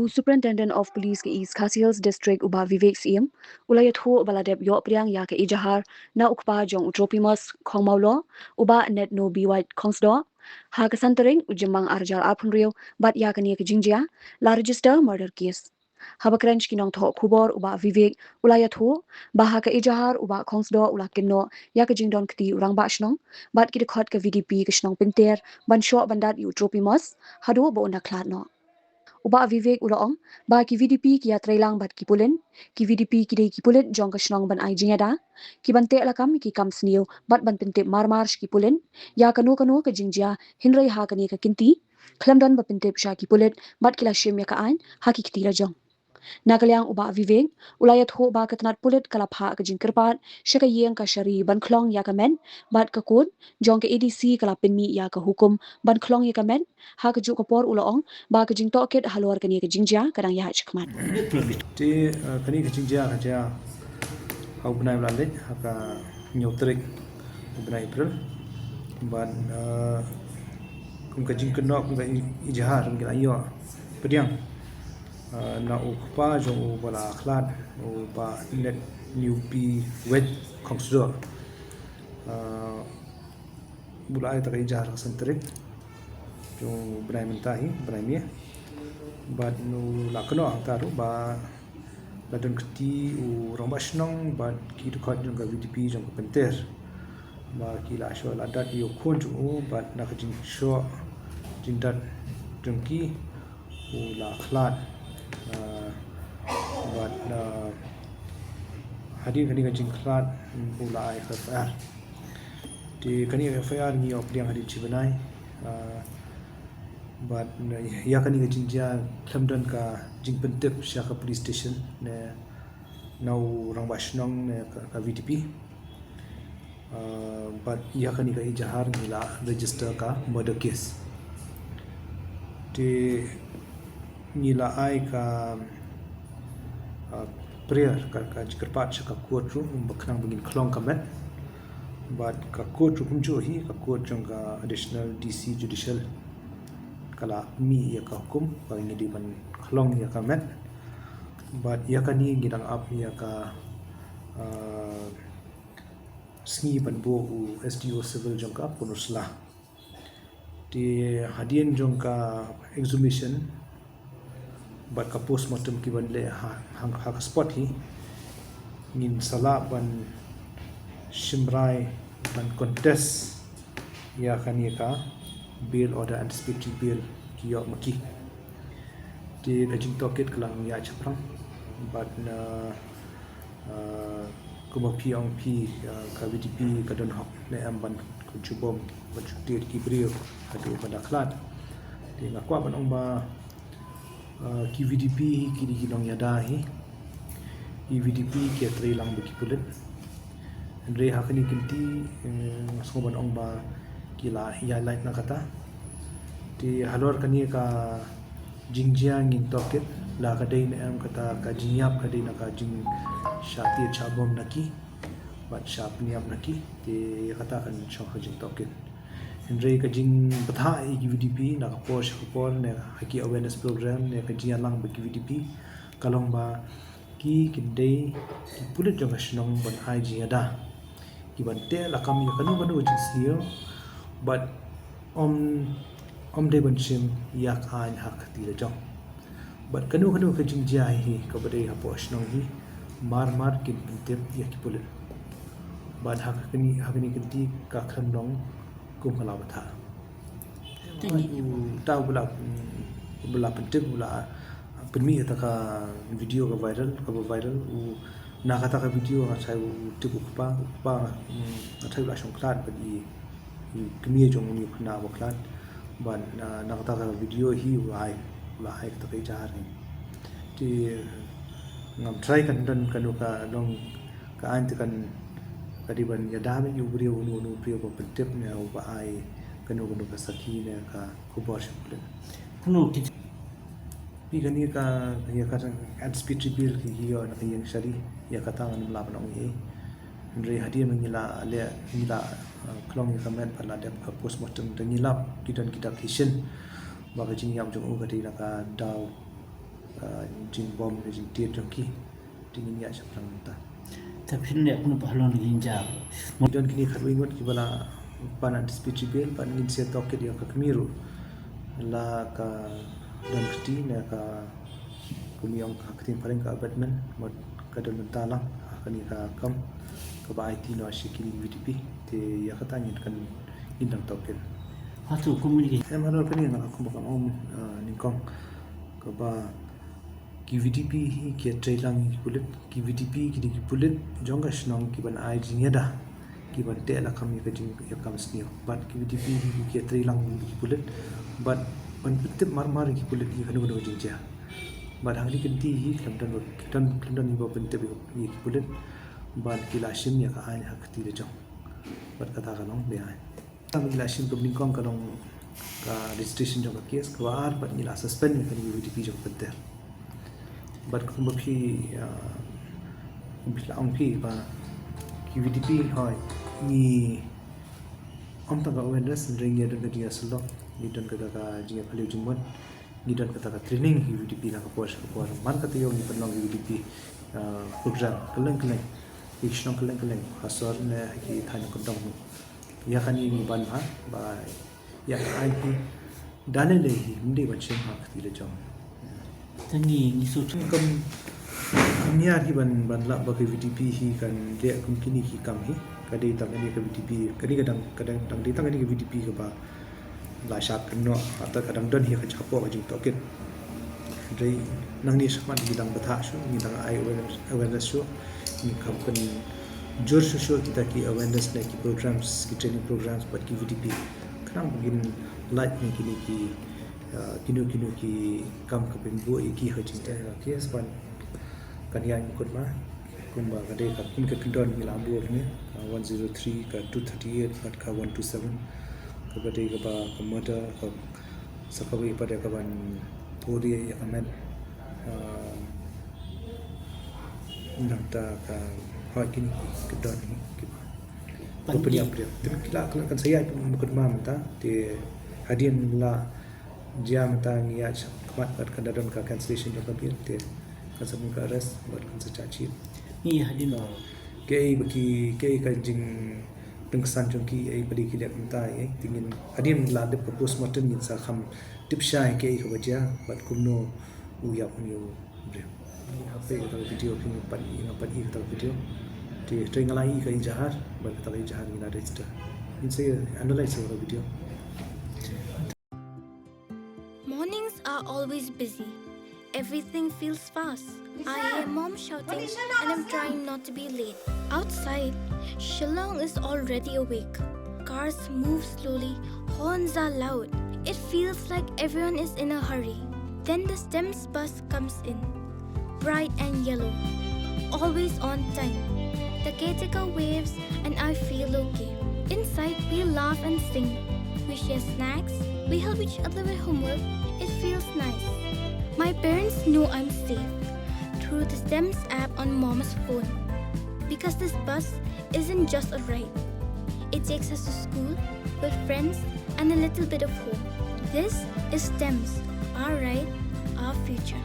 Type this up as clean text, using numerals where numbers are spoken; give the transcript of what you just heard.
Superintendent of Police ke East Khasi Hills District uba Vivek Siem ulayathu baladep yo priang ya ke ijahar na ukpa jong utropimus khongmaulo uba net no be white khongsdo ha ka santering ujemang arjal apunrio bat ya ke ni ke jingjia la register murder case habakrench kinong tho khubor uba Vivek ulayathu baha ke ijahar uba khongsdo ulakinno ya ke jingdon kti urang ba shnong bat ki khot ke Vdp ke shnong pinter ban sho bandat utropimus hadu bo unda klatno uba Vivek ulaong ba ki Vdp ki trailang bat ki pulen ki Vdp ki dei ki pulet jong ka shnong ban ai jingïada ki bante lakam ki kam snio bat ban pinte marmarsh ki pulen ya kanu ka jingjia hinrei ha kani ka kinti khlamdan ba Pyntip Sha ki pulet bat kila Shim ya ka ain ha ki Kti Lajong Nagalyang uba Vivek ulayat ho ba katnat pulit kalapha ka jingkerpat shaka yeng ka shari ban khlong ya ka men bat ka kod jong ka ADC kalapin mi ya ka hukum ban khlong ya ka men ha ka ju ka por ulaong ba ka jing toket halor ka ni ka jingjia kadang ya chkman ti kani ka jingjia ka ja au bnai blale ha ka nyotrik bnai april ban kum ka jing kenok kum ka ijahar kum ka ayo pediang na ukpa jong bala khlat ba net new pi wet khongsdo bulai ta ijahar sentrik jong bnai Mynta hi bnai mi bat nu lakno taru ba ladon kti u romba shnong bat ki to khot jong ka Vdp jong ka penter ba ki la sho la dat yo khon ju bat na ka jing sho jing dat jong ki u la khlat bat hadi kani ka jing khlat u la ai FIR ti kani FIR ni op diang hadi chibanai but ya kani ka jingjia khamdan ka jing Pyntip Sha ka police station ne nau rangba shnong ne ka Vdp but ya kani ka ijahar nila register ka murder case ti nila ai ka prayer ka jikerpat sha ka courtroom bakhnang begin khlong ka met but ka courtroom jo hi ka court jong ka additional DC judicial kala mi ya ka hukum ba ngidi ban khlong ya ka met but ya ka ni gidang up ya ka Sngi ban bo u SDO civil jong ka punusla ti hadien jong ka exhumation but ka postmortem ki ban le ha ka spot hi nin sala ban shimrai ban contest ya ka ni ka bail order anticipatory bail ki yok maki ti ka jing toket klang ya chaprang but na kuma pi ong pi ka Vdp ka don hok ne amban ku chubom ba chutir ki brio adu pada klat ti ngakwa ban ong ba ki Vdp ki di kilong yada hi Vdp ki trailang ba ki pulit andre hakani kinti soban ong ba kila ya like na kata ti halor kani ka jingjia ngin toket la ka dei na am kata ka jingyap ka dei na ka jing shati chabom naki bat shap niap naki ti kata kan chok jing toket andre ka jing batha ki Vdp na ka posh khubor ne haki awareness program ne ka jialang ba ki Vdp kalong ba ki kindei ki pulit jong shnong ban ai jingïada ki ban te la kam ya kanu banu jing sio but om de ban Shim yak ain hak Kti Lajong but kanu ka jingjia hi ka bade ha po shnong hi mar kin Pyntip ya ki pulit but hakani kinti ka khandong kum kala batha ta bula Pyntip bula penmi ta ka video ka viral u na kata ka video nga sai u tibu pa na thai la shong klat ba i kmi jong ni khna ba klat ban na kata ka video hi wai la hai ta kai jar ni ti ngam try kan dan kanu ka dong ka an ti kan kadiban ya da me yu brio nu brio ba Pyntip ne ba ai kanu ka sakhi ne ka khubor shillong kunu pi kani ka ya ka anticipatory bail ki yo na yang shari ya kata ngan la ba nong ye andre hadi mengila le ngila klong ya kamen pala de ka postmortem de ngila kidan kita kishin ba ka jing yam jong u ka di na ka daw jing bom le jing tiet jongki tingin ya saprang Mynta tapi ne pun pahlon ginja don kini khatwing ngot ki bala pana dispute bel pan ngin se toket ya ka kemiru la ka don kti na ka kumiyong ka ktin paling ka batman mod ka don Mynta lang kani ka kam ka ba IT no shikili Vdp te ya kata ngin kan indang toket hatu komunikasi em halo kani ngala kum ba om ningkong ka ba ki Vdp hi ki trailang ki pulit ki Vdp ki di pulit jonga shnong ki ban ai jingïada ki ban te la kam ka jing ya kam snio but ki Vdp hi ki trailang ki pulit but ban pitip mar ki pulit ki kanu kanu jingja but hang di kenti hi klamdan ni ba Pyntip ki pulit but ki la Shim ya ka ai ha Kti Lajong but kata kanong be ai tam ki la Shim ko ningkong kanong ka registration jong ka case ka war but ni la suspend ni kan Vdp jong peter but kumba phi kumpila ong phi ba ki Vdp hoi ni om ta ga awareness ring ya don ga dia selo ni don ka jinga phali jingmon ni don ka training ki Vdp la ka pos ko man ka tiyo ni penong Vdp program kylleng ik shnong kylleng hasor ne ki thain ko dong ya kan ni ban ba ya ai ki dane le hi mde ban chen ha Kti Lajong tangi ni su kam niat hi ban la ba ke Vdp hi kan le kum kini hi kam hi kadai tam ni ke Vdp kadang dang dei tang ni ke Vdp ke ba la shat kan no ata kadang don hi ka chapo ka jing toket dei nang ni saman gi dang batha shu ni dang ai awareness shu ni kam kan jor shu kita ki awareness na ki programs ki training programs but ki Vdp kanang begin light ni kini ki kinu ki kam ka pembu iki hajing ta kes ban kan yang ikut ma kumba kade ka kin ka kindon mi lambu ni 103 ka 238 kat ka 127 ka kade ka ba kamata ka sakawi pada ka ban podi ya kamen nanta ka hakin kindon ni ki Pupuli apre kila kan saya ikut ma Mynta te hadian la dia Mynta ngia kmat kat kadadon ka cancellation jo kabir te kan sabun ka arrest buat kan secaci ni hadin ke ka jing pengsan jongki ai bali ki lek Mynta ai tingin hadian la de postmortem ni sa kham tip sha ke ko baja bat kumno u ya punyo bre ape ka video ki pan i ka video te tringalai ka injahar bat ka injahar ni na register in say analyze the video. Mornings are always busy. Everything feels fast. I hear mom shouting and I'm trying not to be late. Outside, Shillong is already awake. Cars move slowly, horns are loud. It feels like everyone is in a hurry. Then the STEMS bus comes in, bright and yellow, always on time. The caretaker waves and I feel okay. Inside, we laugh and sing. We share snacks. We help each other with homework. It feels nice. My parents know I'm safe through the STEMS app on mom's phone. Because this bus isn't just a ride. It takes us to school with friends and a little bit of hope. This is STEMS, our ride, our future.